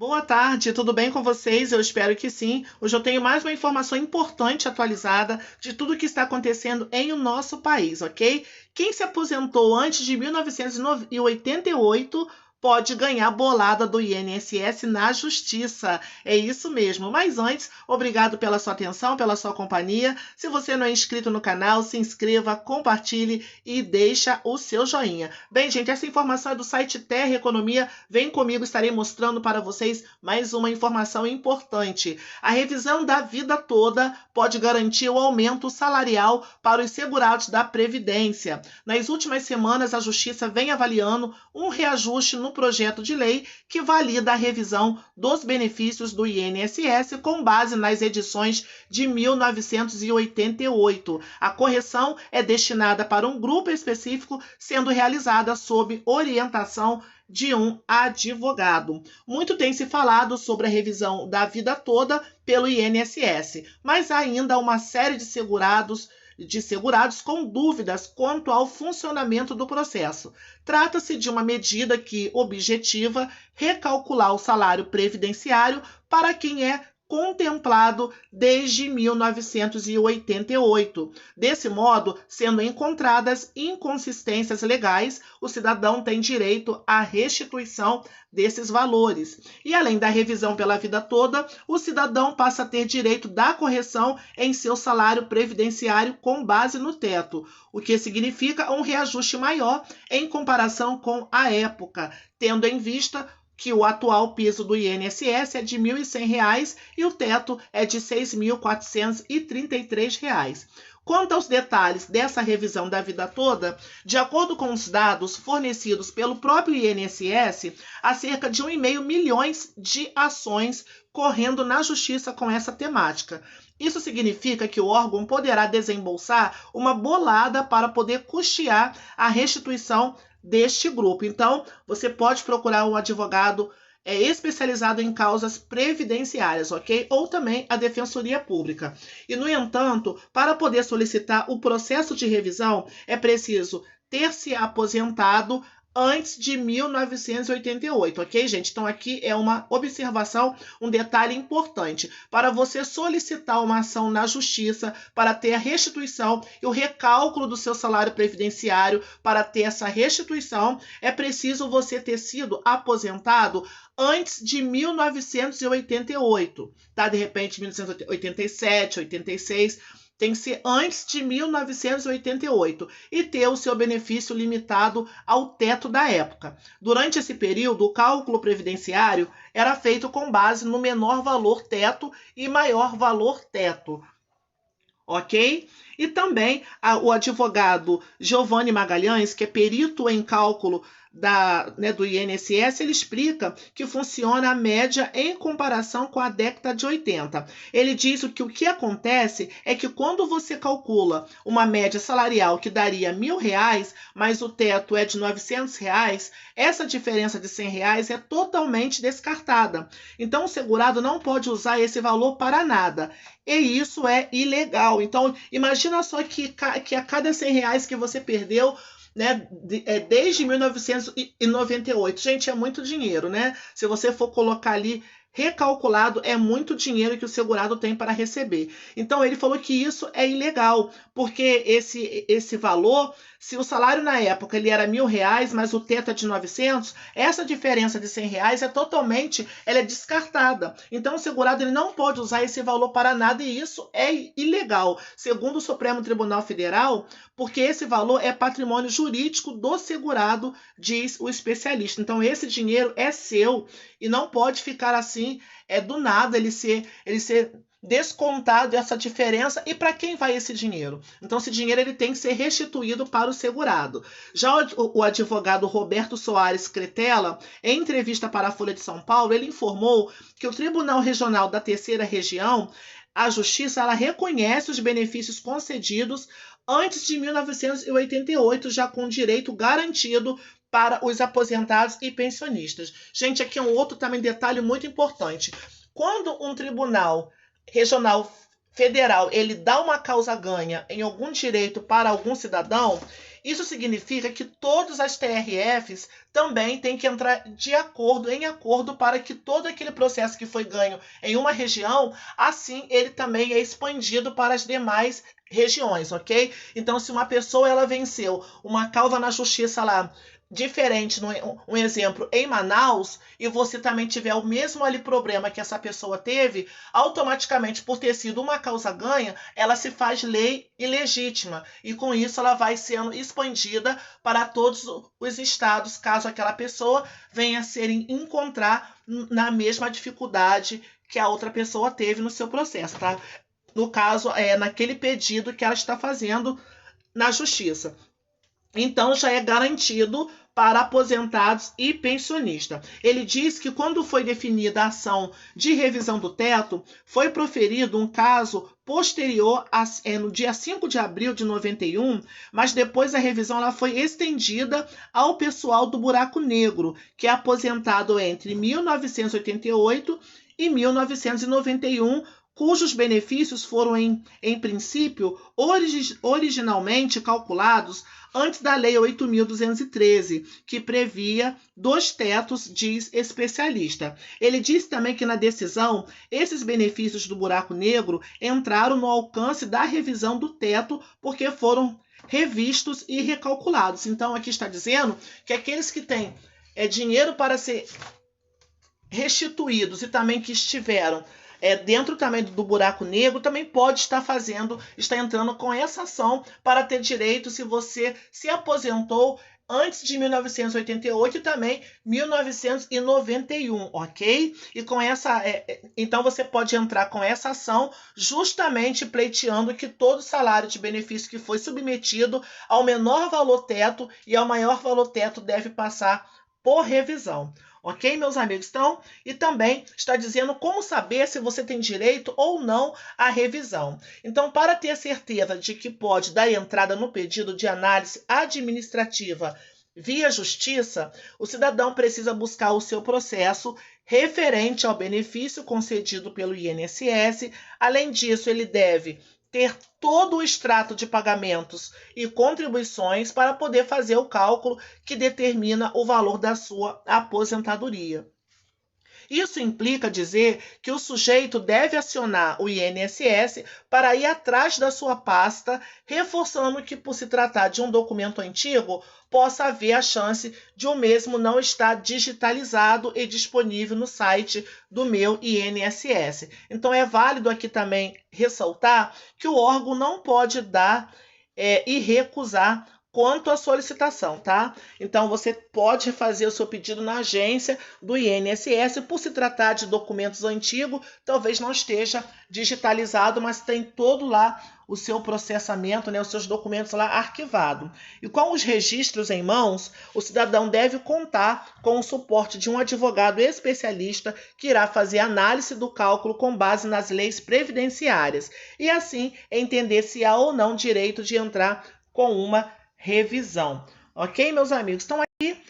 Boa tarde, tudo bem com vocês? Eu espero que sim. Hoje eu tenho mais uma informação importante atualizada de tudo que está acontecendo em o nosso país, ok? Quem se aposentou antes de 1988 pode ganhar bolada do INSS na justiça. É isso mesmo. Mas antes, obrigado pela sua atenção, pela sua companhia. Se você não é inscrito no canal, se inscreva, compartilhe e deixa o seu joinha. Bem, gente, essa informação é do site Terra Economia. Vem comigo, estarei mostrando para vocês mais uma informação importante. A revisão da vida toda pode garantir o aumento salarial para os segurados da Previdência. Nas últimas semanas, a Justiça vem avaliando um reajuste no projeto de lei que valida a revisão dos benefícios do INSS com base nas edições de 1988. A correção é destinada para um grupo específico, sendo realizada sob orientação de um advogado. Muito tem se falado sobre a revisão da vida toda pelo INSS, mas há ainda uma série de segurados com dúvidas quanto ao funcionamento do processo. Trata-se de uma medida que objetiva recalcular o salário previdenciário para quem é contemplado desde 1988. Desse modo, sendo encontradas inconsistências legais, o cidadão tem direito à restituição desses valores. E além da revisão pela vida toda, o cidadão passa a ter direito da correção em seu salário previdenciário com base no teto, o que significa um reajuste maior em comparação com a época, tendo em vista que o atual piso do INSS é de R$ 1.100 e o teto é de R$ 6.433. Quanto aos detalhes dessa revisão da vida toda, de acordo com os dados fornecidos pelo próprio INSS, há cerca de 1,5 milhões de ações correndo na justiça com essa temática. Isso significa que o órgão poderá desembolsar uma bolada para poder custear a restituição deste grupo. Então, você pode procurar um advogado especializado em causas previdenciárias, ok? Ou também a Defensoria Pública. E, no entanto, para poder solicitar o processo de revisão, é preciso ter se aposentado antes de 1988, ok, gente? Então, aqui é uma observação, um detalhe importante. Para você solicitar uma ação na justiça, para ter a restituição e o recálculo do seu salário previdenciário, para ter essa restituição, é preciso você ter sido aposentado antes de 1988, tá? De repente, 1987, 86... tem que ser antes de 1988 e ter o seu benefício limitado ao teto da época. Durante esse período, o cálculo previdenciário era feito com base no menor valor teto e maior valor teto. Ok? E também o advogado Giovanni Magalhães, que é perito em cálculo do INSS, ele explica que funciona a média em comparação com a década de 80. Ele diz que o que acontece é que quando você calcula uma média salarial que daria R$ 1.000, mas o teto é de R$ 900, essa diferença de R$ 100 é totalmente descartada. Então, o segurado não pode usar esse valor para nada. E isso é ilegal. Então, imagina só que a cada R$ 100 que você perdeu, né, desde 1998. Gente, é muito dinheiro, né? Se você for colocar ali recalculado, é muito dinheiro que o segurado tem para receber. Então, ele falou que isso é ilegal, porque esse valor, se o salário na época ele era R$ 1.000, mas o teto é de 900, essa diferença de R$ 100 ela é descartada. Então, o segurado ele não pode usar esse valor para nada e isso é ilegal, segundo o Supremo Tribunal Federal, porque esse valor é patrimônio jurídico do segurado, diz o especialista. Então, esse dinheiro é seu e não pode ficar assim, do nada ele ser descontado essa diferença. E para quem vai esse dinheiro? Então, esse dinheiro ele tem que ser restituído para o segurado. Já o advogado Roberto Soares Cretella, em entrevista para a Folha de São Paulo, ele informou que o Tribunal Regional da Terceira Região, a Justiça, ela reconhece os benefícios concedidos antes de 1988, já com direito garantido para os aposentados e pensionistas. Gente, aqui é um outro também detalhe muito importante. Quando um tribunal regional federal ele dá uma causa ganha em algum direito para algum cidadão, Isso significa que todas as TRFs também têm que entrar em acordo para que todo aquele processo que foi ganho em uma região, assim ele também é expandido para as demais regiões, ok? Então, se uma pessoa ela venceu uma causa na justiça lá, diferente, um exemplo, em Manaus, e você também tiver o mesmo ali problema que essa pessoa teve, automaticamente, por ter sido uma causa ganha, ela se faz lei ilegítima, e com isso ela vai sendo expandida para todos os estados, caso aquela pessoa venha a se encontrar na mesma dificuldade que a outra pessoa teve no seu processo, tá? No caso, naquele pedido que ela está fazendo na justiça. Então, já é garantido para aposentados e pensionistas. Ele diz que quando foi definida a ação de revisão do teto, foi proferido um caso posterior no dia 5 de abril de 91, mas depois a revisão ela foi estendida ao pessoal do buraco negro, que é aposentado entre 1988 e 1991, cujos benefícios foram, em princípio, originalmente calculados antes da Lei 8.213, que previa 2 tetos, diz especialista. Ele diz também que na decisão, esses benefícios do buraco negro entraram no alcance da revisão do teto, porque foram revistos e recalculados. Então, aqui está dizendo que aqueles que têm dinheiro para ser restituídos e também que estiveram dentro também do buraco negro, também pode está entrando com essa ação para ter direito se você se aposentou antes de 1988 e também 1991, ok? E com essa, então você pode entrar com essa ação justamente pleiteando que todo salário de benefício que foi submetido ao menor valor teto e ao maior valor teto deve passar por revisão. Ok, meus amigos? Então, e também está dizendo como saber se você tem direito ou não à revisão. Então, para ter certeza de que pode dar entrada no pedido de análise administrativa via justiça, o cidadão precisa buscar o seu processo referente ao benefício concedido pelo INSS. Além disso, ele deve ter todo o extrato de pagamentos e contribuições para poder fazer o cálculo que determina o valor da sua aposentadoria. Isso implica dizer que o sujeito deve acionar o INSS para ir atrás da sua pasta, reforçando que, por se tratar de um documento antigo, possa haver a chance de o mesmo não estar digitalizado e disponível no site do meu INSS. Então, é válido aqui também ressaltar que o órgão não pode dar e recusar quanto à solicitação, tá? Então, você pode fazer o seu pedido na agência do INSS, por se tratar de documentos antigos, talvez não esteja digitalizado, mas tem todo lá o seu processamento, os seus documentos lá arquivados. E com os registros em mãos, o cidadão deve contar com o suporte de um advogado especialista que irá fazer análise do cálculo com base nas leis previdenciárias e assim entender se há ou não direito de entrar com uma revisão. Ok, meus amigos? Então, aqui